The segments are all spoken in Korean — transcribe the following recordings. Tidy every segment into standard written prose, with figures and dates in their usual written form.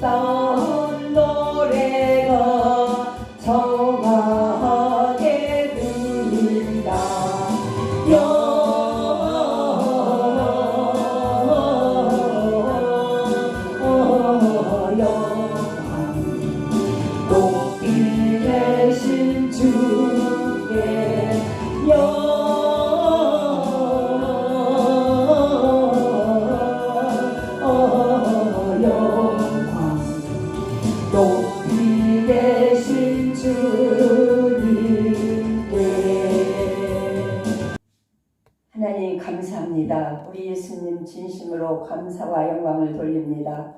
아름다운 노래가 정하게 들린다. 높이 계신 주께 영광. 높이 계신 주님께. 하나님 감사합니다. 우리 예수님 진심으로 감사와 영광을 돌립니다.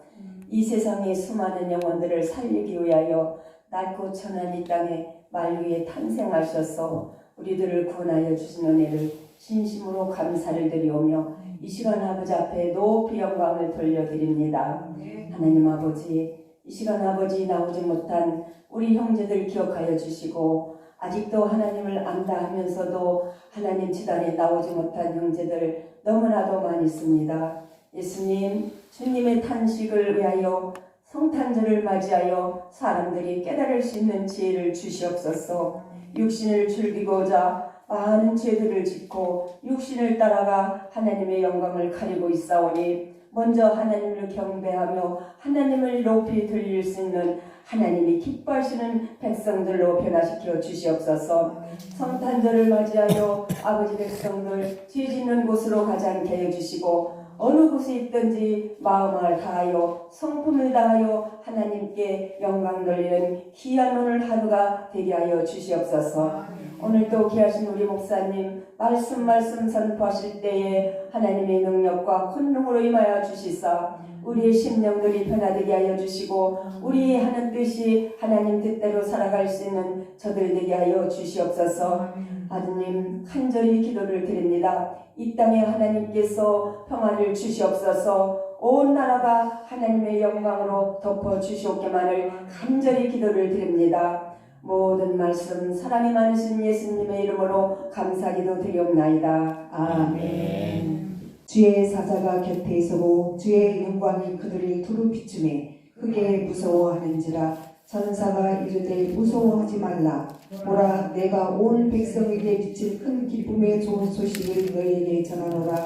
이 세상의 수많은 영혼들을 살리기 위하여 낮고 천한 이 땅에 말 위에 탄생하셔서 우리들을 구원하여 주신 은혜를 진심으로 감사를 드리오며 이 시간 아버지 앞에 높이 영광을 돌려드립니다. 하나님 아버지, 이 시간 아버지 나오지 못한 우리 형제들 기억하여 주시고 아직도 하나님을 안다 하면서도 하나님 지단에 나오지 못한 형제들 너무나도 많이 있습니다. 예수님, 주님의 탄식을 위하여 성탄절을 맞이하여 사람들이 깨달을 수 있는 지혜를 주시옵소서. 육신을 즐기고자 많은 죄들을 짓고 육신을 따라가 하나님의 영광을 가리고 있사오니 먼저 하나님을 경배하며 하나님을 높이 들릴 수 있는 하나님이 기뻐하시는 백성들로 변화시켜 주시옵소서. 성탄절을 맞이하여 아버지 백성들 죄 짓는 곳으로 가지 않게 해주시고 어느 곳에 있든지 마음을 다하여 성품을 다하여 하나님께 영광 돌리는 귀한 오늘 하루가 되게 하여 주시옵소서. 오늘도 귀하신 우리 목사님 말씀 선포하실 때에 하나님의 능력과 권능으로 임하여 주시사 우리의 심령들이 변화되게 하여 주시고 우리 하는 뜻이 하나님 뜻대로 살아갈 수 있는 저들 되게 하여 주시옵소서. 아드님 간절히 기도를 드립니다. 이 땅에 하나님께서 평화를 주시옵소서. 온 나라가 하나님의 영광으로 덮어 주시옵기만을 간절히 기도를 드립니다. 모든 말씀 사랑이 많으신 예수님의 이름으로 감사기도 드리옵나이다. 아멘. 주의 사자가 곁에 있고 주의 영광이 그들을 두루 비추매 크게 무서워하는지라. 천사가 이르되 무서워하지 말라. 보라, 내가 온 백성에게 비친 큰 기쁨의 좋은 소식을 너희에게 전하노라.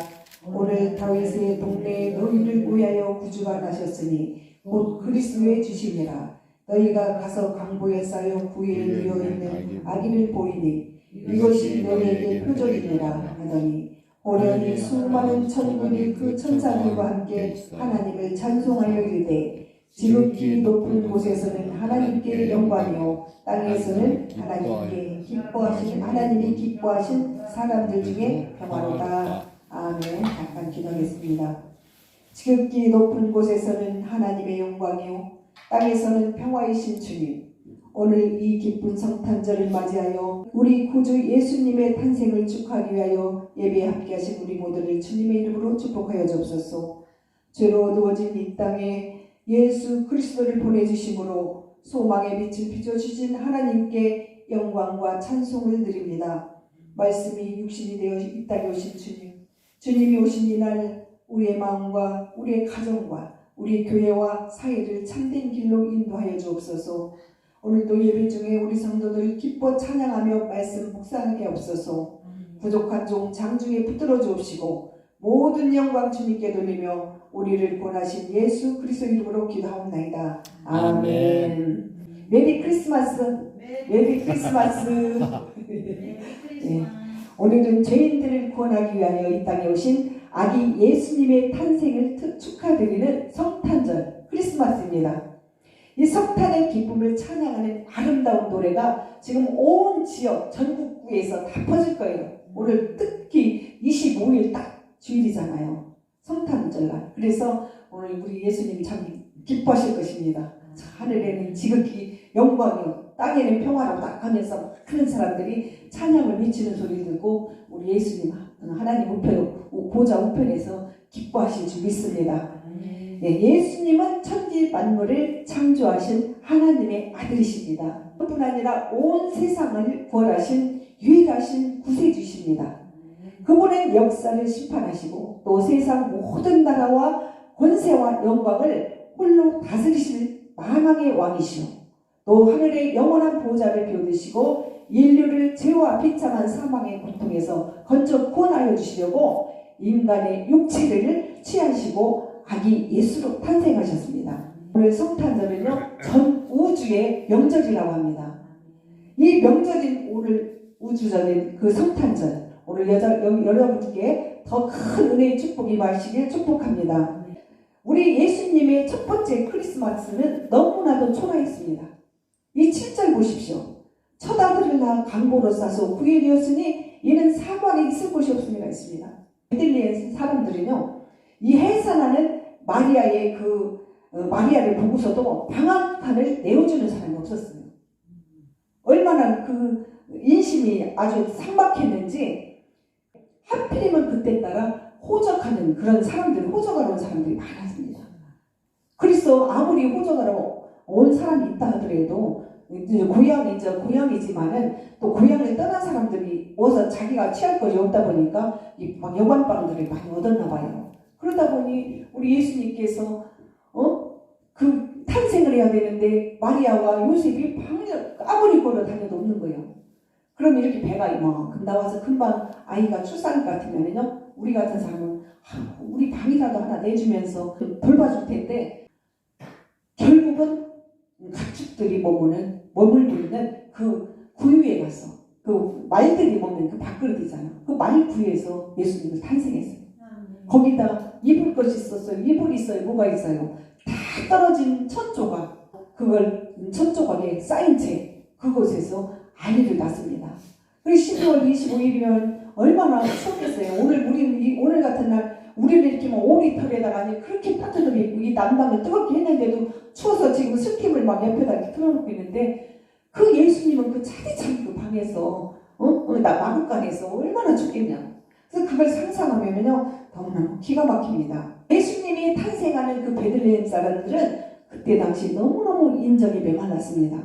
오늘 다윗의 동네에 너희를 위하여 구주가 나셨으니 곧 그리스도의 주심이라. 너희가 가서 강보에 쌓여 구에 누워 있는 아기를 보이니 이것이 너희에게 표적이니라 하더니 호련히 수많은 천군이 그 천사들과 함께 하나님을 찬송하여 이르되 지극히 높은 곳에서는 하나님께 영광이요 땅에서는 하나님이 기뻐하신 사람들 중에 평화로다. 아멘. 잠깐 기도하겠습니다. 지극히 높은 곳에서는 하나님의 영광이요 땅에서는 평화이신 주님, 오늘 이 기쁜 성탄절을 맞이하여 우리 구주 예수님의 탄생을 축하하기 위하여 예배에 함께하신 우리 모두를 주님의 이름으로 축복하여 주옵소서. 죄로 누워진 이 땅에 예수 그리스도를 보내주심으로 소망의 빛을 비춰주신 하나님께 영광과 찬송을 드립니다. 말씀이 육신이 되어 이 땅에 오신 주님, 주님이 오신 이날 우리의 마음과 우리의 가정과 우리 교회와 사회를 참된 길로 인도하여 주옵소서. 오늘도 예배 중에 우리 성도들 기뻐 찬양하며 말씀 묵상하게 없어서 부족한 종 장중에 붙들어 주옵시고 모든 영광 주님께 돌리며 우리를 구원하신 예수 그리스도 이름으로 기도하옵나이다. 아멘. 메리 크리스마스. 메리 크리스마스. 네. 오늘은 죄인들을 구원하기 위하여 이 땅에 오신 아기 예수님의 탄생을 축하드리는 성탄절 크리스마스입니다. 이 성탄의 기쁨을 찬양하는 아름다운 노래가 지금 온 지역 전국구에서 다 퍼질 거예요. 오늘 특히 25일 딱 주일이잖아요. 성탄절날. 그래서 오늘 우리 예수님이 참 기뻐하실 것입니다. 하늘에는 지극히 영광이요 땅에는 평화롭다 하면서 많은 사람들이 찬양을 외치는 소리를 듣고 우리 예수님 하나님 보좌 우편에서 기뻐하실 줄 믿습니다. 네, 예수님은 천지 만물을 창조하신 하나님의 아들이십니다. 뿐 아니라 온 세상을 구원하신 유일하신 구세주십니다. 그분은 역사를 심판하시고 또 세상 모든 나라와 권세와 영광을 홀로 다스리실 만왕의 왕이시오. 또 하늘의 영원한 보호자를 비워드시고 인류를 죄와 비참한 사망의 고통에서 건져 구원하여 주시려고 인간의 육체를 취하시고 아기 예수로 탄생하셨습니다. 오늘 성탄절은요, 전 우주의 명절이라고 합니다. 이 명절인 오늘 우주적인 그 성탄절, 오늘 여러분께 더 큰 은혜의 축복이 임하시길 축복합니다. 우리 예수님의 첫 번째 크리스마스는 너무나도 초라했습니다. 이 7절 보십시오. 첫 아들을 낳아 강보로 싸서 구일이었으니 이는 사관에 있을 곳이 없음이라 했습니다. 베들레헴 사람들은요, 이 해산하는 마리아의 마리아를 보고서도 방 한 칸을 내어주는 사람이 없었어요. 얼마나 그 인심이 아주 삭막했는지 하필이면 그때 따라 호적하는 그런 사람들, 호적하러 온 사람들이 많았습니다. 그래서 아무리 호적하러 온 사람이 있다 하더라도 고향이지만은 또 고향을 떠난 사람들이 와서 자기가 취할 것이 없다 보니까 막 여관방들을 많이 얻었나 봐요. 그러다 보니 우리 예수님께서 그 탄생을 해야 되는데 마리아와 요셉이 방을 아무리 걸어 다녀도 없는 거예요. 그럼 이렇게 배가 이만큼 나와서 금방 아이가 출산 같으면요, 우리 같은 사람은 우리 방이라도 하나 내주면서 돌봐줄 텐데, 결국은 가축들이 머물고 있는 그 구유에 가서 그 말들이 먹는 그 밥그릇이잖아. 그 말구에서 예수님을 탄생했어요. 거기다 입을 것이 있었어요. 이불이 있어요. 뭐가 있어요. 다 떨어진 첫 조각, 그걸 첫 조각에 쌓인 채 그곳에서 아이를 낳습니다. 그래서 12월 25일이면 얼마나 추웠겠어요. 오늘 같은 날 우리는 이렇게 막 오리털에다가 그렇게 빠져들어 있고 이 난방을 뜨겁게 했는데도 추워서 지금 스팀을 막 옆에다 이렇게 틀어놓고 있는데, 그 예수님은 그 차디찬 그 방에서 마구간에서 얼마나 춥겠냐. 그래서 그걸 상상하면요, 너무나 기가 막힙니다. 예수님이 탄생하는 그 베들레헴 사람들은 그때 당시 너무너무 인정이 메말랐습니다.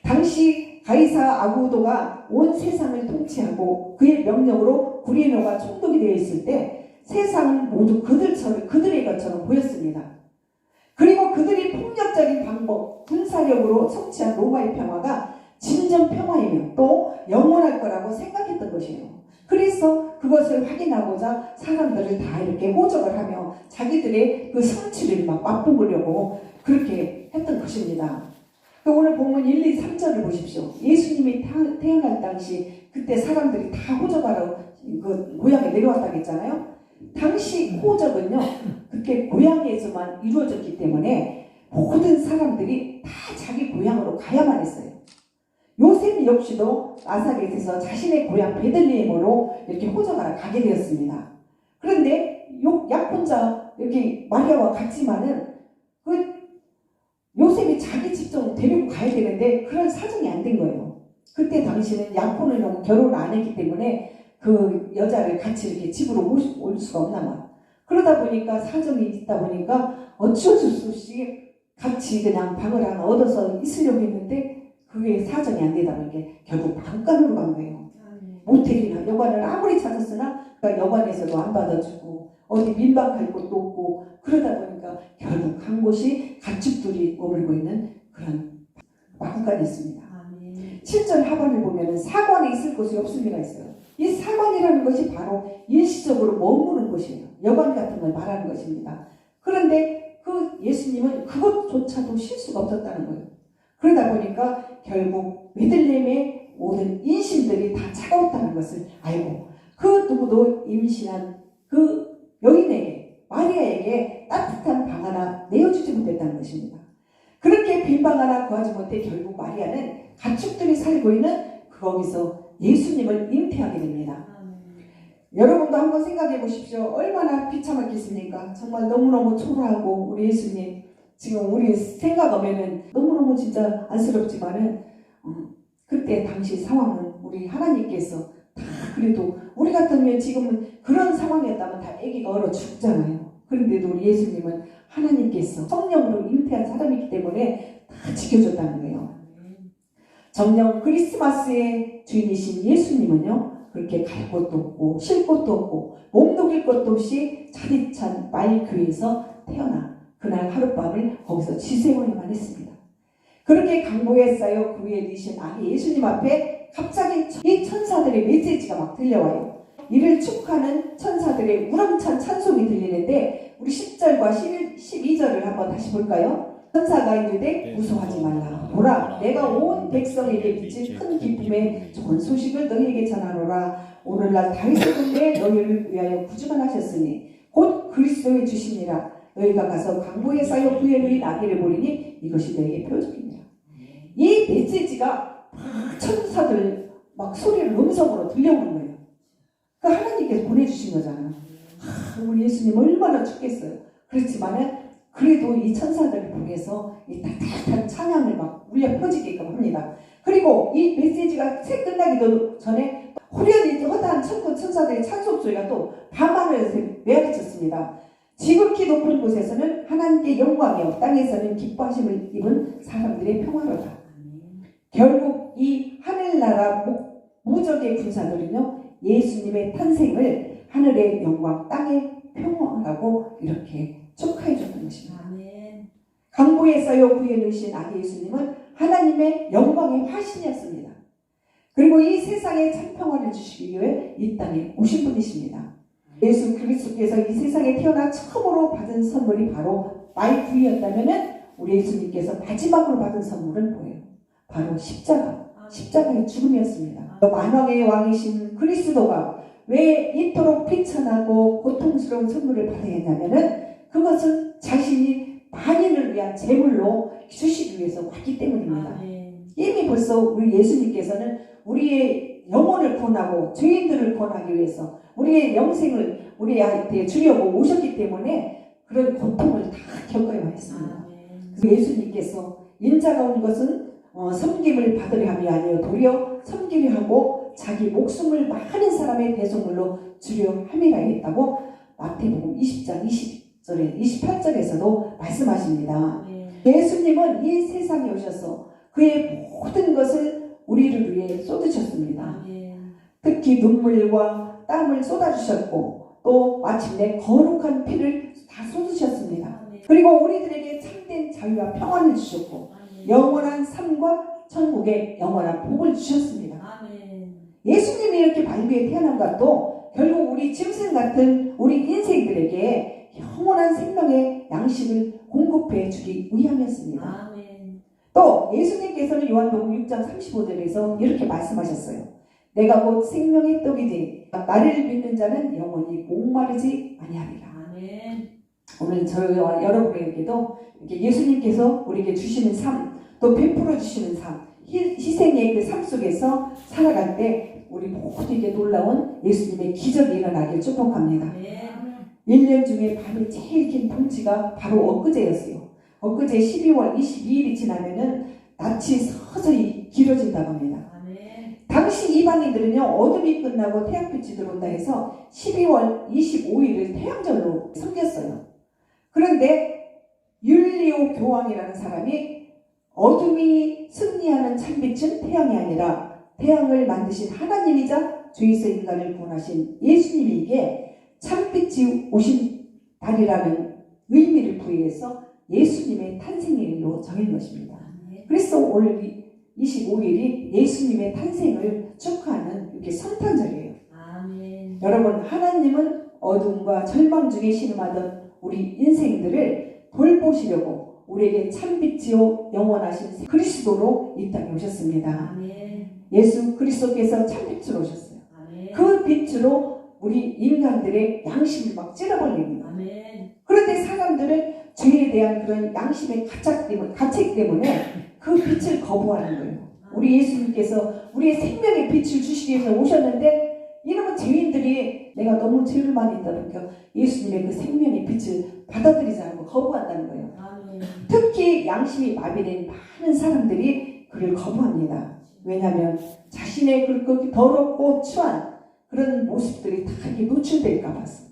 당시 가이사 아구도가 온 세상을 통치하고 그의 명령으로 구리노가 총독이 되어 있을 때 세상은 모두 그들의 것처럼 보였습니다. 그리고 그들이 폭력적인 방법, 군사력으로 성취한 로마의 평화가 진정 평화이며 또 영원할 거라고 생각했던 것이에요. 그래서 그것을 확인하고자 사람들을 다 이렇게 호적을 하며 자기들의 그 성취를 막 맛보려고 그렇게 했던 것입니다. 오늘 본문 1, 2, 3절을 보십시오. 예수님이 태어날 당시 그때 사람들이 다 호적하러 그 고향에 내려왔다고 했잖아요. 당시 호적은요, 그렇게 고향에서만 이루어졌기 때문에 모든 사람들이 다 자기 고향으로 가야만 했어요. 요셉 역시도 나사렛에서 자신의 고향 베들레헴으로 이렇게 호적하러 가게 되었습니다. 그런데 약혼자 여기 마리아와 같지만은 그 요셉이 자기 직접 데리고 가야 되는데 그런 사정이 안 된 거예요. 그때 당시는 약혼을 하고 결혼을 안 했기 때문에 그 여자를 같이 이렇게 집으로 올 수가 없나 봐. 그러다 보니까 사정이 있다 보니까 어쩔 수 없이 같이 그냥 방을 하나 얻어서 있으려고 했는데 그게 사정이 안 되다 보니까 결국 방간으로 간 거예요. 모텔이나 여관을 아무리 찾았으나 그러니까 여관에서도 안 받아주고 어디 민박할 곳도 없고 그러다 보니까 결국 한 곳이 가축들이 머물고 있는 그런 마구간이었습니다. 7절 하반을 보면 사관에 있을 곳이 없음이라 했어요. 이 사관이라는 것이 바로 일시적으로 머무는 곳이에요. 여관 같은 걸 말하는 것입니다. 그런데 그 예수님은 그것조차도 쉴 수가 없었다는 거예요. 그러다 보니까 결국 베들레헴의 모든 인심들이 다 차가웠다는 것을 알고 그 누구도 임신한 그 여인에게 마리아에게 따뜻한 방 하나 내어주지 못했다는 것입니다. 그렇게 빈 방 하나 구하지 못해 결국 마리아는 가축들이 살고 있는 거기서 예수님을 잉태하게 됩니다. 여러분도 한번 생각해 보십시오. 얼마나 비참했겠습니까? 정말 너무너무 초라하고 우리 예수님 지금 우리 생각하면은 너무너무 진짜 안쓰럽지만은 그때 당시 상황은 우리 하나님께서 다 그래도 우리 같으면 지금은 그런 상황이었다면 다 아기가 얼어 죽잖아요. 그런데도 우리 예수님은 하나님께서 성령으로 잉태한 사람이기 때문에 다 지켜줬다는 거예요. 정녕 크리스마스의 주인이신 예수님은요, 그렇게 갈 곳도 없고 쉴 곳도 없고 몸 녹일 것도 없이 차디찬 말교에서 태어나 그날 하룻밤을 거기서 지새우기만 했습니다. 그렇게 강보에 쌓여 그 위에 누이신 아기 예수님 앞에 갑자기 이 천사들의 메시지가 막 들려와요. 이를 축하하는 천사들의 우렁찬 찬송이 들리는데 우리 10절과 12절을 한번 다시 볼까요? 천사가 이르되 무서워하지 말라. 보라, 내가 온 백성에게 비친 큰 기쁨의 좋은 소식을 너희에게 전하노라. 오늘날 다윗의 동네에 너희를 위하여 구주가 하셨으니 곧 그리스도의 주시니라. 너희가 가서 강보에 쌓여 그의 누인 아기를 보리니 이것이 너희에게 표적이니라. 이 메시지가 천사들 막 소리를 음성으로 들려오는 거예요. 그 하나님께서 보내주신 거잖아요. 우리 예수님 얼마나 좋겠어요. 그렇지만은 그래도 이 천사들을 보내서 이 따뜻한 찬양을 막 울려 퍼지게끔 합니다. 그리고 이 메시지가 새 끝나기도 전에 호련히 허다한 천군 천사들의 찬송 소리가 또 밤하늘에서 메아리쳤습니다. 지극히 높은 곳에서는 하나님께 영광이요 땅에서는 기뻐하심을 입은 사람들의 평화로다. 결국 이 하늘나라 무적의 군사들은요 예수님의 탄생을 하늘의 영광 땅의 평화라고 이렇게 축하해 줬던 것입니다. 강보에 쌓여 구에 넣으신 아기 예수님은 하나님의 영광의 화신이었습니다. 그리고 이 세상에 참 평화를 주시기 위해 이 땅에 오신 분이십니다. 예수 그리스도께서 이 세상에 태어나 처음으로 받은 선물이 바로 마이구이였다면 우리 예수님께서 마지막으로 받은 선물은 뭐예요? 바로 십자가의 죽음이었습니다. 만왕의 왕이신 그리스도가 왜 이토록 비천하고 고통스러운 선물을 받아야 했냐면은 그것은 자신이 만인을 위한 제물로 주시기 위해서 왔기 때문입니다. 이미 벌써 우리 예수님께서는 우리의 영혼을 구원하고 죄인들을 구원하기 위해서 우리의 영생을 우리한테 주려고 오셨기 때문에 그런 고통을 다 겪어야 했습니다. 그래서 예수님께서 인자가 온 것은 섬김을 받으려 함이 아니요 도리어 섬기려 하고 자기 목숨을 많은 사람의 대속물로 주려 함이라 했다고 마태복음 20장 20절에 28절에서도 말씀하십니다. 예수님은 이 세상에 오셔서 그의 모든 것을 우리를 위해 쏟으셨습니다. 특히 눈물과 땀을 쏟아주셨고 또 마침내 거룩한 피를 다 쏟으셨습니다. 그리고 우리들에게 참된 자유와 평안을 주셨고 영원한 삶과 천국의 영원한 복을 주셨습니다. 예수님이 이렇게 발비에 태어난 것도 결국 우리 짐승 같은 우리 인생들에게 영원한 생명의 양식을 공급해 주기 위함이었습니다. 또 예수님께서는 요한복음 6장 35절에서 이렇게 말씀하셨어요. 내가 곧 생명의 떡이지 나를 믿는 자는 영원히 목마르지 아니하리라. 오늘 저와 여러분에게도 이렇게 예수님께서 우리에게 주시는 삶, 또 베풀어 주시는 삶, 희생의 그 삶 속에서 살아갈 때 우리 모두에게 놀라운 예수님의 기적이 일어나길 축복합니다. 1년 중에 밤이 제일 긴 통치가 바로 엊그제였어요. 엊그제 12월 22일이 지나면은 낮이 서서히 길어진다고 합니다. 당시 이방인들은요 어둠이 끝나고 태양빛이 들어온다 해서 12월 25일을 태양절로 섬겼어요. 그런데 율리오 교황이라는 사람이 어둠이 승리하는 참빛은 태양이 아니라 태양을 만드신 하나님이자 죄에서 인간을 구원하신 예수님에게 참빛이 오신 달이라는 의미를 부여해서 예수님의 탄생일로 정한 것입니다. 그래서 오늘 25일이 예수님의 탄생을 축하하는 이렇게 성탄절이에요. 여러분 하나님은 어둠과 절망 중에 신음하던 우리 인생들을 돌보시려고 우리에게 참빛이요 영원하신 그리스도로 이 땅에 오셨습니다. 예수 그리스도께서 참빛으로 오셨어요. 그 빛으로 우리 인간들의 양심을 막 찔러버립니다. 그런데 사람들은 죄에 대한 그런 양심의 가책 때문에 그 빛을 거부하는 거예요. 우리 예수님께서 우리의 생명의 빛을 주시기 위해서 오셨는데 이놈의 죄인들이 내가 너무 죄를 많이 했다 보니까 예수님의 그 생명의 빛을 받아들이지 않고 거부한다는 거예요. 특히 양심이 마비된 많은 사람들이 그를 거부합니다. 왜냐하면 자신의 그 더럽고 추한 그런 모습들이 다 이렇게 노출될까 봐서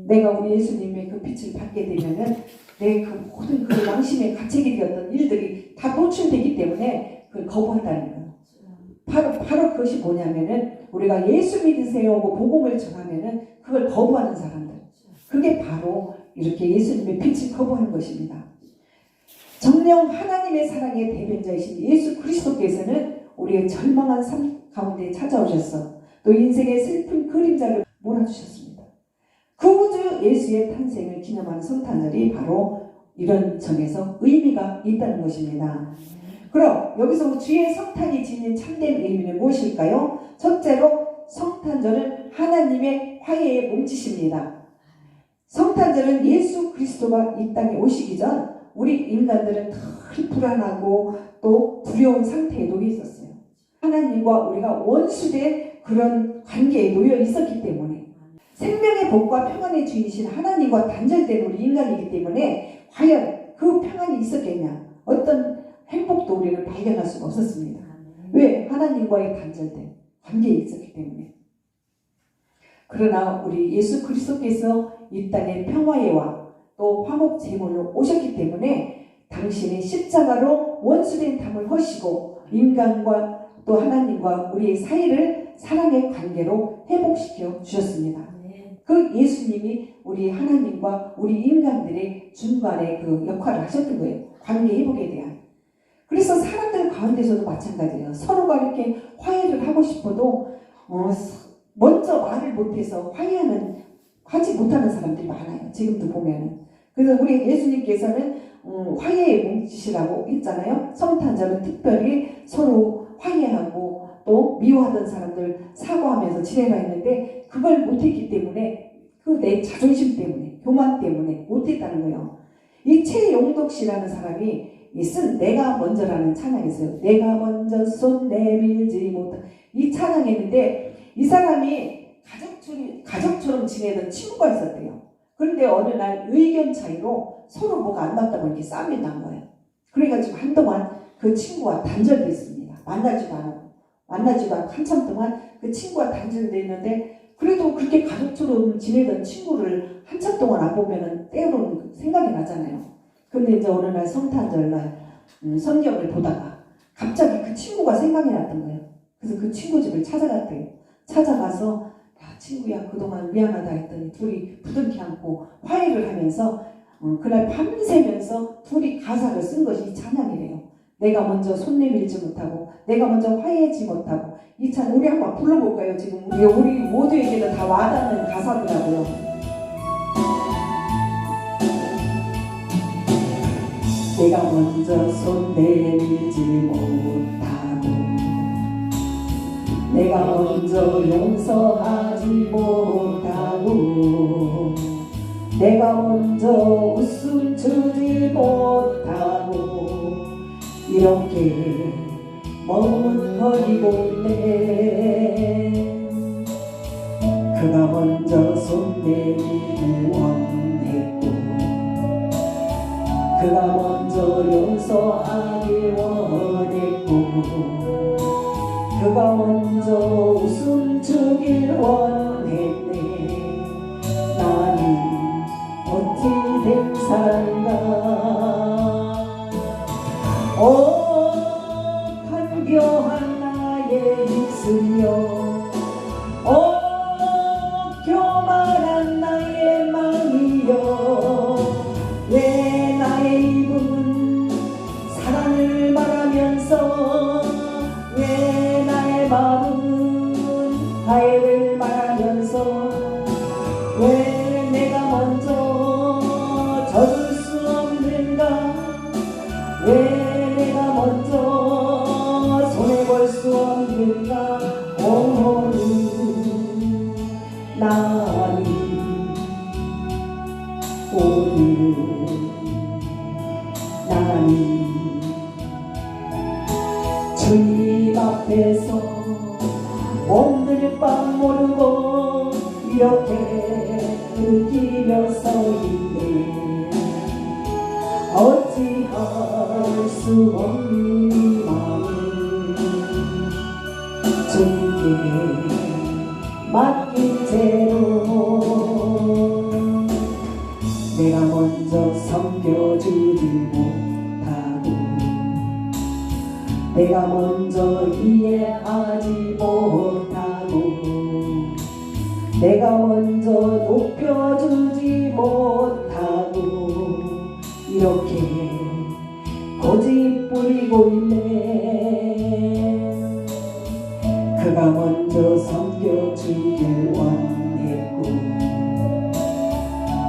내가 우리 예수님의 그 빛을 받게 되면은 내 그 모든 그 양심의 가책이 되었던 일들이 다 노출되기 때문에 그걸 거부한다는 거예요. 바로 그것이 뭐냐면은 우리가 예수 믿으세요 하고 복음을 전하면은 그걸 거부하는 사람들. 그게 바로 이렇게 예수님의 빛을 거부하는 것입니다. 정녕 하나님의 사랑의 대변자이신 예수 그리스도께서는 우리의 절망한 삶 가운데 찾아오셔서 또 인생의 슬픈 그림자를 몰아주셨습니다. 구주 예수의 탄생을 기념하는 성탄절이 바로 이런 점에서 의미가 있다는 것입니다. 그럼 여기서 주의 성탄이 지닌 참된 의미는 무엇일까요? 첫째로 성탄절은 하나님의 화해의 몸짓입니다. 성탄절은 예수 그리스도가 이 땅에 오시기 전 우리 인간들은 늘 불안하고 또 두려운 상태에 놓여 있었어요. 하나님과 우리가 원수된 그런 관계에 놓여 있었기 때문에 생명의 복과 평안의 주인이신 하나님과 단절된 우리 인간이기 때문에 과연 그 평안이 있었겠냐? 어떤 행복도 우리는 발견할 수가 없었습니다. 왜? 하나님과의 단절된 관계에 있었기 때문에. 그러나 우리 예수 그리스도께서 이 땅에 평화의 왕 또 화목 제물로 오셨기 때문에 당신의 십자가로 원수된 담을 허시고 인간과 또 하나님과 우리의 사이를 사랑의 관계로 회복시켜 주셨습니다. 그 예수님이 우리 하나님과 우리 인간들의 중간에 그 역할을 하셨던 거예요. 관계 회복에 대한. 그래서 사람들 가운데서도 마찬가지예요. 서로가 이렇게 화해를 하고 싶어도 먼저 말을 못해서 하지 못하는 사람들이 많아요. 지금도 보면은. 그래서 우리 예수님께서는 화해의 몸짓이라고 했잖아요. 성탄절은 특별히 서로 화해하고 또 미워하던 사람들 사과하면서 지내라 했는데 그걸 못했기 때문에 그 내 자존심 때문에 교만 때문에 못했다는 거예요. 이 최용덕 씨라는 사람이 쓴 내가 먼저라는 찬양이 있어요. 내가 먼저 손 내밀지 못한 이 찬양했는데 이 사람이 가족처럼 지내던 친구가 있었대요. 그런데 어느 날 의견 차이로 서로 뭐가 안 맞다 보니까 싸움이 난 거예요. 그래가지고 한동안 그 친구와 단절됐습니다. 만나지도 않고 한참 동안 그 친구와 단절됐는데 그래도 그렇게 가족처럼 지내던 친구를 한참 동안 안 보면은 때로는 생각이 나잖아요. 근데 이제 어느 날 성탄절날 성경을 보다가 갑자기 그 친구가 생각이 났던 거예요. 그래서 그 친구 집을 찾아갔대요. 찾아가서 야 친구야 그동안 미안하다 했더니 둘이 부둥켜 안고 화해를 하면서 그날 밤새면서 둘이 가사를 쓴 것이 이 찬양이래요. 내가 먼저 손 내밀지 못하고 내가 먼저 화해하지 못하고 이 찬양 우리 한번 불러볼까요? 지금 우리 모두에게는 다 와닿는 가사더라고요. 내가 먼저 손 내밀지 못하고 내가 먼저 용서하지 못하고 내가 먼저 웃음 주지 못하고 이렇게 머뭇거리고 있네. 그가 먼저 손 내밀기 원했고 그가 먼저 용서하기 원했고 그가 먼저 웃음 주길 원했네. 나는 어찌된 사람인가. 간교한 나의 입술여 교만한 나의 마음이여 왜 나의 입은 사랑을 말하면서 왜 나의 마음은 화해를 말하면서 왜 내가 먼저 젖을 수 없는가 왜 내가 먼저 손해볼 수 없는가 오늘 나니 오늘 나니 주님 앞에서 오늘 밤 모르고 이렇게 느끼며 서 있네. 어찌할 수 없는 이 마음을 주님께 맡긴 채로 내가 먼저 섬겨주지 못하고 내가 먼저 이해하지 못하고 내가 먼저 높여주지 못하고 이렇게 고집 부리고 있네. 그가 먼저 섬겨주길 원했고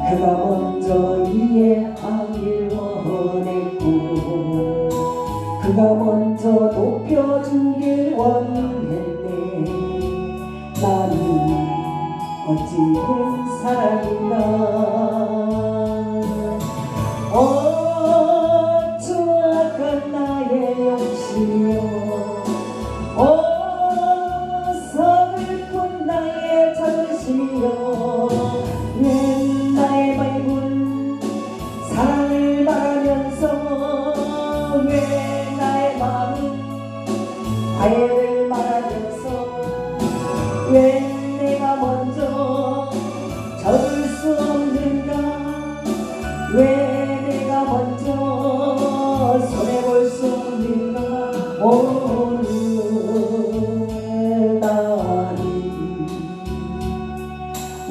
그가 먼저 이해하길 원했고 그가 먼저 높여주길 원했네. 나는 어찌된 사람인가. 추악한 나의 욕심이여, 서글픈 나의 자존심이여, 왜 나의 맑은 사랑을 말하면서 왜 나의 마음은 화해를 말하면서 왜 내가 먼저 접을 수 없는가. 왜 내가 먼저 손해볼 수 없는가.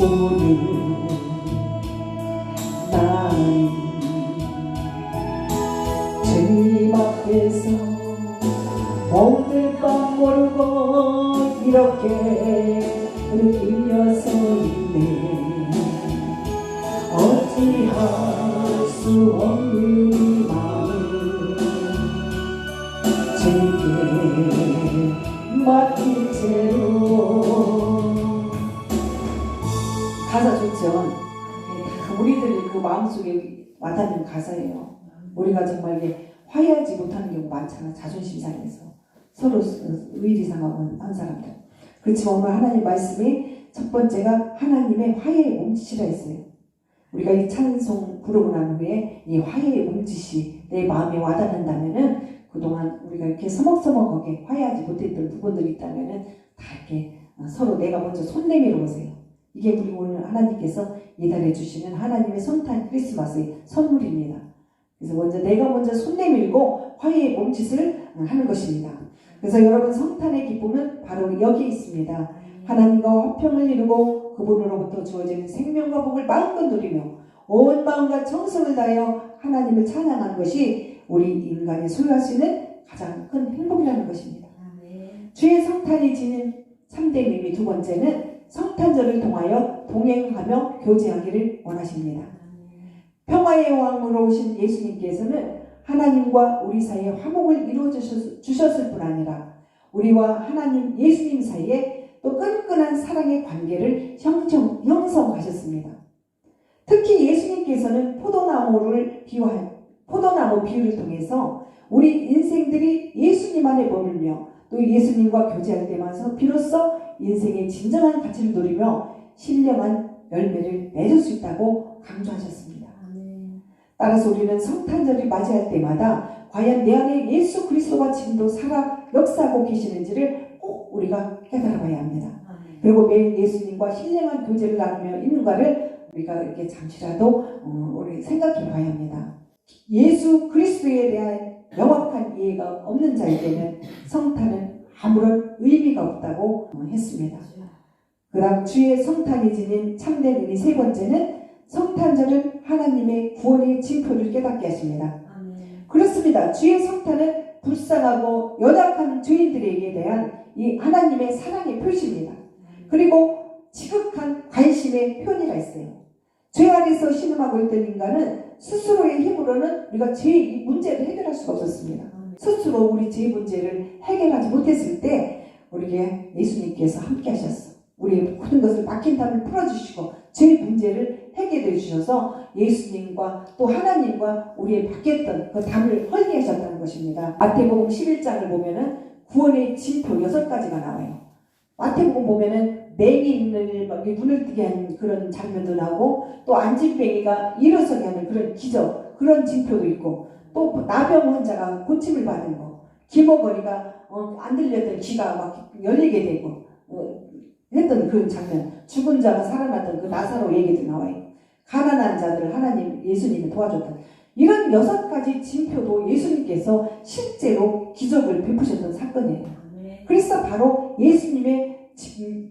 오늘 나는 주님 앞에서 오늘 밤 모르고 이렇게 느끼면서 있네. 어찌할 수 없는 이 마음을 주께 맡긴 채로. 가사 좋죠? 다 우리들 그 마음속에 와닿는 가사예요. 우리가 정말 이게 화해하지 못하는 경우 많잖아. 자존심 상해서 서로 의리 상하고 한 사람들. 그렇지만 오늘 하나님 말씀이 첫 번째가 하나님의 화해의 몸짓이라 했어요. 우리가 이 찬송 부르고 난 후에 이 화해의 몸짓이 내 마음에 와닿는다면은 그동안 우리가 이렇게 서먹서먹하게 화해하지 못했던 부분들이 있다면은 다 이렇게 서로 내가 먼저 손 내밀어 보세요. 이게 우리 오늘 하나님께서 예달해 주시는 하나님의 성탄 크리스마스의 선물입니다. 그래서 내가 먼저 손 내밀고 화해의 몸짓을 하는 것입니다. 그래서 여러분 성탄의 기쁨은 바로 여기에 있습니다. 하나님과 화평을 이루고 그분으로부터 주어지는 생명과 복을 마음껏 누리며 온 마음과 정성을 다하여 하나님을 찬양하는 것이 우리 인간이 소유할 수 있는 가장 큰 행복이라는 것입니다. 주의 성탄이 지닌 참된 의미 두 번째는 성탄절을 통하여 동행하며 교제하기를 원하십니다. 평화의 왕으로 오신 예수님께서는 하나님과 우리 사이에 화목을 이루어 주셨을 뿐 아니라 우리와 하나님 예수님 사이에 또 끈끈한 사랑의 관계를 형성하셨습니다. 특히 예수님께서는 포도나무 비유를 통해서 우리 인생들이 예수님 안에 머물며 또 예수님과 교제할 때마다 비로소 인생의 진정한 가치를 누리며 신령한 열매를 맺을 수 있다고 강조하셨습니다. 따라서 우리는 성탄절을 맞이할 때마다 과연 내 안에 예수 그리스도가 지금도 살아 역사하고 계시는지를 꼭 우리가 깨달아봐야 합니다. 그리고 매일 예수님과 신령한 교제를 나누며 있는가를 우리가 이렇게 잠시라도 우리 생각해 봐야 합니다. 예수 그리스도에 대한 명확한 이해가 없는 자에게는 성탄은 아무런 의미가 없다고 했습니다. 그 다음 주의 성탄이 지닌 참된 의미 세 번째는 성탄절은 하나님의 구원의 징표를 깨닫게 하십니다. 그렇습니다. 주의 성탄은 불쌍하고 연약한 죄인들에게 대한 이 하나님의 사랑의 표시입니다. 그리고 지극한 관심의 표현이라 했어요. 죄 아래서 신음하고 있던 인간은 스스로의 힘으로는 우리가 죄의 문제를 해결할 수가 없었습니다. 스스로 우리 죄 문제를 해결하지 못했을 때 우리에게 예수님께서 함께 하셨어. 우리의 모든 것을 막힌 담을 풀어주시고 죄 문제를 해결해 주셔서 예수님과 또 하나님과 우리의 막혔던 그 담을 헐게 하셨다는 것입니다. 마태복음 11장을 보면은 구원의 징표 6가지가 나와요. 마태복음 보면은 맹인을 눈을 뜨게 하는 그런 장면도 나오고 또 안진뱅이가 일어서게 하는 그런 기적, 그런 징표도 있고 또 나병 환자가 고침을 받은 거, 기머거리가 안 들렸던 귀가 막 열리게 되고 했던 그런 장면, 죽은 자가 살아났던 그 나사로 얘기도 나와요. 가난한 자들을 하나님 예수님이 도와줬던 이런 6가지 징표도 예수님께서 실제로 기적을 베푸셨던 사건이에요. 그래서 바로 예수님의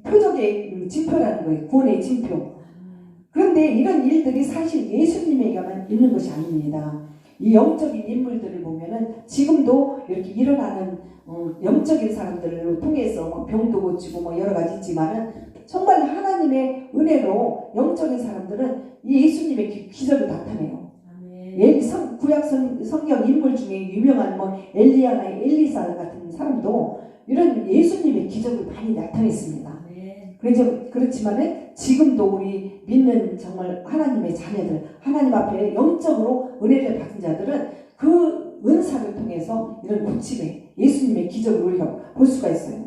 표적의 징표라는 거예요. 구원의 징표. 그런데 이런 일들이 사실 예수님에게만 있는 것이 아닙니다. 이 영적인 인물들을 보면은 지금도 이렇게 일어나는 영적인 사람들을 통해서 뭐 병도 고치고 뭐 여러 가지 있지만은 정말 하나님의 은혜로 영적인 사람들은 이 예수님의 기적을 나타내요. 구약 성경 인물 중에 유명한 뭐 엘리야나 엘리사 같은 사람도 이런 예수님의 기적을 많이 나타냈습니다. 그렇지만은 지금도 우리 믿는 정말 하나님의 자녀들, 하나님 앞에 영적으로 은혜를 받은 자들은 그 은사를 통해서 이런 고침의 예수님의 기적을 우리가 볼 수가 있어요.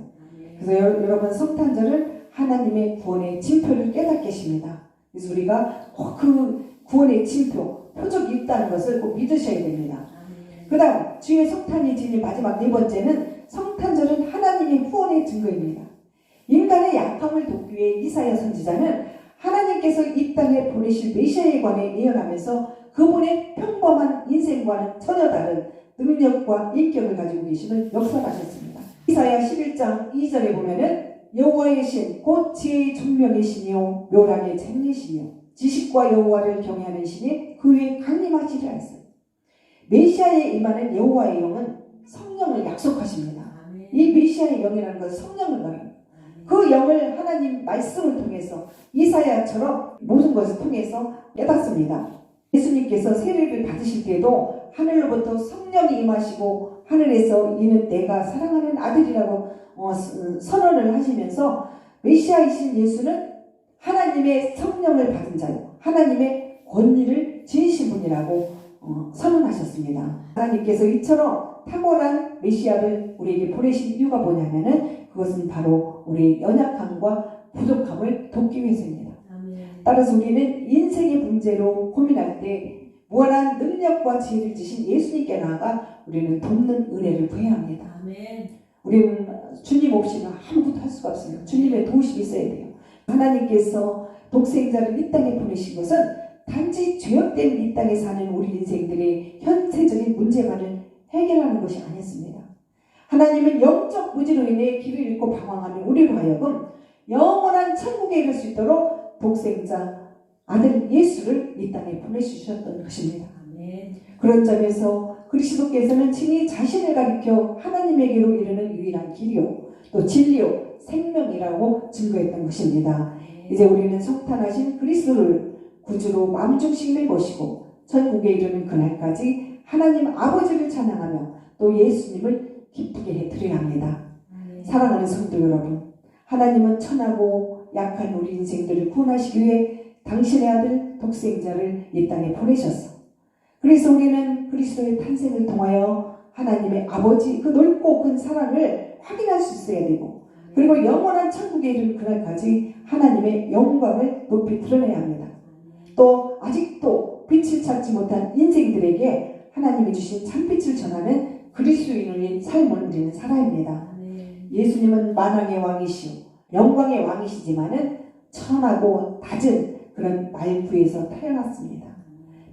그래서 여러분 성탄절은 하나님의 구원의 징표를 깨닫게 하십니다. 그래서 우리가 그 구원의 징표, 표적이 있다는 것을 꼭 믿으셔야 됩니다. 그 다음 주의 성탄이 지닌 마지막 네 번째는 성탄절은 하나님의 후원의 증거입니다. 인간의 약함을 돕기 위해 이사야 선지자는 하나님께서 이 땅에 보내실 메시아에 관해 예언하면서 그분의 평범한 인생과는 전혀 다른 능력과 인격을 가지고 계심을 역설하셨습니다. 이사야 11장 2절에 보면은 여호와의 신 곧 지혜의 총명의 신이요 묘락의 쟁의 신이요 지식과 여호와를 경외하는 신이 그 위에 강림하시리라 했어요. 메시아에 임하는 여호와의 영은 성령을 약속하십니다. 이 메시아의 영이라는 것은 성령을 말합니다. 그 영을 하나님 말씀을 통해서 이사야처럼 모든 것을 통해서 깨닫습니다. 예수님께서 세례를 받으실 때도 하늘로부터 성령이 임하시고 하늘에서 이는 내가 사랑하는 아들이라고 선언을 하시면서 메시아이신 예수는 하나님의 성령을 받은 자요 하나님의 권위를 지니신 분이라고 선언하셨습니다. 하나님께서 이처럼 탁월한 메시아를 우리에게 보내신 이유가 뭐냐면은 그것은 바로 우리의 연약함과 부족함을 돕기 위해서입니다. 따라서 우리는 인생의 문제로 고민할 때 무한한 능력과 지혜를 주신 예수님께 나아가 우리는 돕는 은혜를 구해야 합니다. 우리는 주님 없이는 아무것도 할 수가 없습니다. 주님의 도우심이 있어야 돼요. 하나님께서 독생자를 이 땅에 보내신 것은 단지 죄악된 이 땅에 사는 우리 인생들의 현세적인 문제만을 해결하는 것이 아니었습니다. 하나님은 영적 무지로 인해 길을 잃고 방황하는 우리로 하여금 영원한 천국에 이를 수 있도록 독생자 아들 예수를 이 땅에 보내주셨던 것입니다. 그런 점에서 그리스도께서는 친히 자신을 가리켜 하나님에게로 이르는 유일한 길이요 또 진리요 생명이라고 증거했던 것입니다. 이제 우리는 성탄하신 그리스도를 구주로 마음중심에 모시고 천국에 이르는 그날까지 하나님 아버지를 찬양하며 또 예수님을 기쁘게 해드려야 합니다. 사랑하는 성도 여러분, 하나님은 천하고 약한 우리 인생들을 구원하시기 위해 당신의 아들 독생자를 이 땅에 보내셨어. 그래서 우리는 그리스도의 탄생을 통하여 하나님의 아버지 그 넓고 큰 사랑을 확인할 수 있어야 되고 그리고 영원한 천국에 이르는 그날까지 하나님의 영광을 높이 드러내야 합니다. 또 아직도 빛을 찾지 못한 인생들에게 하나님이 주신 참빛을 전하는 그리스도인의 삶을 우리는 살아야 합니다. 예수님은 만왕의 왕이시오 영광의 왕이시지만은 천하고 낮은 그런 말구에서 태어났습니다.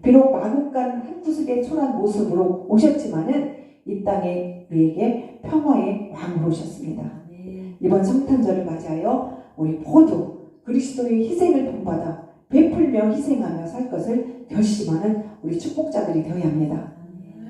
비록 마국간 한 구석의 초라한 모습으로 오셨지만은 이 땅에 우리에게 평화의 왕으로 오셨습니다. 이번 성탄절을 맞이하여 우리 모두 그리스도의 희생을 본받아 베풀며 희생하며 살 것을 결심하는 우리 축복자들이 되어야 합니다.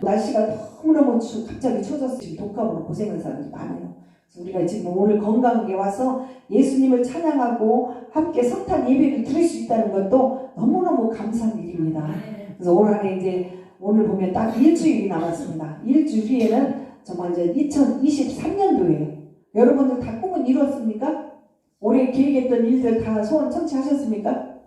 날씨가 너무너무 갑자기 추워져서 지금 독감으로 고생하는 사람들이 많아요. 그래서 우리가 지금 오늘 건강하게 와서 예수님을 찬양하고 함께 성탄 예배를 드릴 수 있다는 것도 너무너무 감사한 일입니다. 그래서 올 한해 이제 오늘 보면 딱 일주일이 남았습니다. 일주일 뒤에는 정말 이제 2023년도예요. 여러분들 다 꿈은 이뤘습니까? 올해 계획했던 일들 다 소원 성취하셨습니까?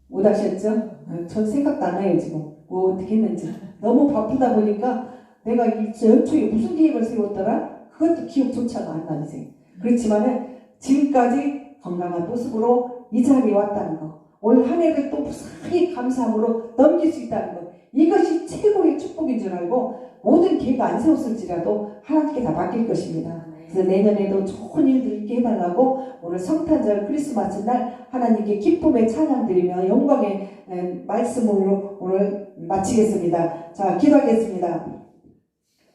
못 하셨죠? 전 생각도 안 나요 지금. 뭐 어떻게 했는지. 너무 바쁘다 보니까 내가 연초에 무슨 계획을 세웠더라? 그것도 기억조차가 안 나지. 그렇지만은 지금까지 건강한 모습으로 이 자리에 왔다는 거. 올 한 해를 또 무사히 감사함으로 넘길 수 있다는 것. 이것이 최고의 축복인 줄 알고 모든 계획 안 세웠을지라도 하나님께 다 맡길 것입니다. 그래서 내년에도 좋은 일들 있게 해달라고 오늘 성탄절 크리스마스 날 하나님께 기쁨의 찬양 드리며 영광의 말씀으로 오늘 마치겠습니다. 자, 기도하겠습니다.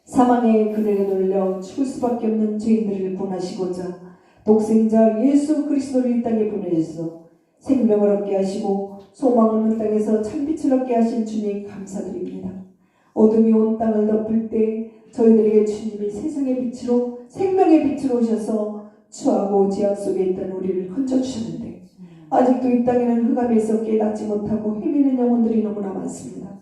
사망의 그늘에 눌려 죽을 수밖에 없는 죄인들을 구원하시고자 독생자 예수 그리스도를 이 땅에 보내주셔서 생명을 얻게 하시고 소망 없는 땅에서 참빛을 얻게 하신 주님 감사드립니다. 어둠이 온 땅을 덮을 때 저희들에게 주님이 세상의 빛으로 생명의 빛으로 오셔서 추하고 죄악 속에 있던 우리를 건져주셨는데 아직도 이 땅에는 흑암에서 깨닫지 못하고 헤매는 영혼들이 너무나 많습니다.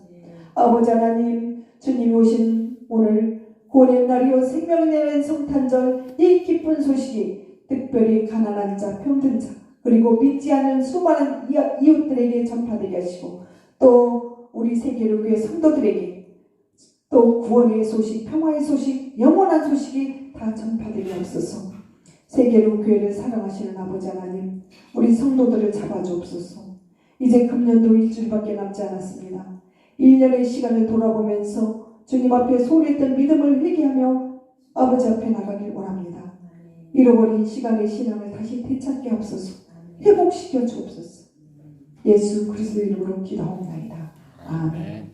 아버지 하나님, 주님이 오신 오늘 구원의 날이요 생명을 내는 성탄절, 이 기쁜 소식이 특별히 가난한 자, 병든 자, 그리고 믿지 않는 수많은 이웃들에게 전파되게 하시고 또 우리 세계로교회 성도들에게 또 구원의 소식, 평화의 소식, 영원한 소식이 다 전파되게 하옵소서. 세계로 교회를 사랑하시는 아버지 하나님, 우리 성도들을 잡아주옵소서. 이제 금년도 일주일밖에 남지 않았습니다. 1년의 시간을 돌아보면서 주님 앞에 소홀했던 믿음을 회개하며 아버지 앞에 나가길 원합니다. 잃어버린 시간의 신앙을 다시 되찾게 하옵소서. 회복시켜 주옵소서. 예수 그리스도 이름으로 기도하옵나이다. 아멘.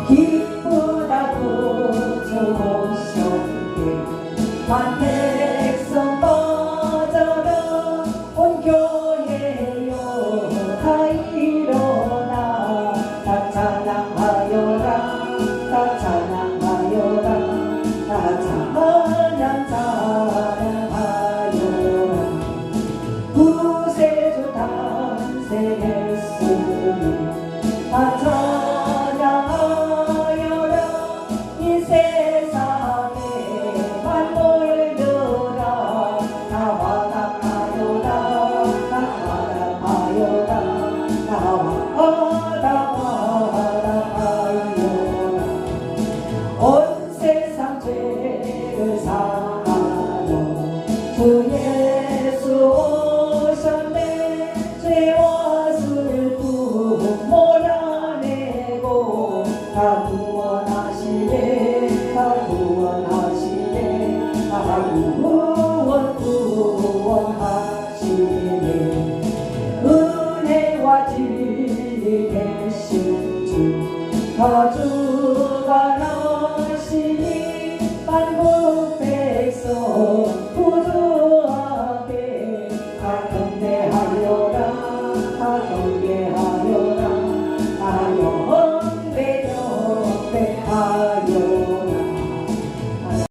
기쁘다고 오셨네 만 백성 빠져라 온 교회여 다 일어나 다 찬양하여라 다 찬양하여라 다 찬양하여라 구세주 탄생했으니 다 찬양하여라 이 세상에 만물들아 다 화답하여라 다 화답하여라 다 화답하여라 온 세상 죄를 사하여 주 예수 오셨네 죄와 슬픔 몰아내고 다 구원하시네 다 구원하시네 다 구원하시네 은혜와 진리 되신 주 다 주가 나시니 만국 백성 구주 앞에 다 경배하여라 다 경배하여라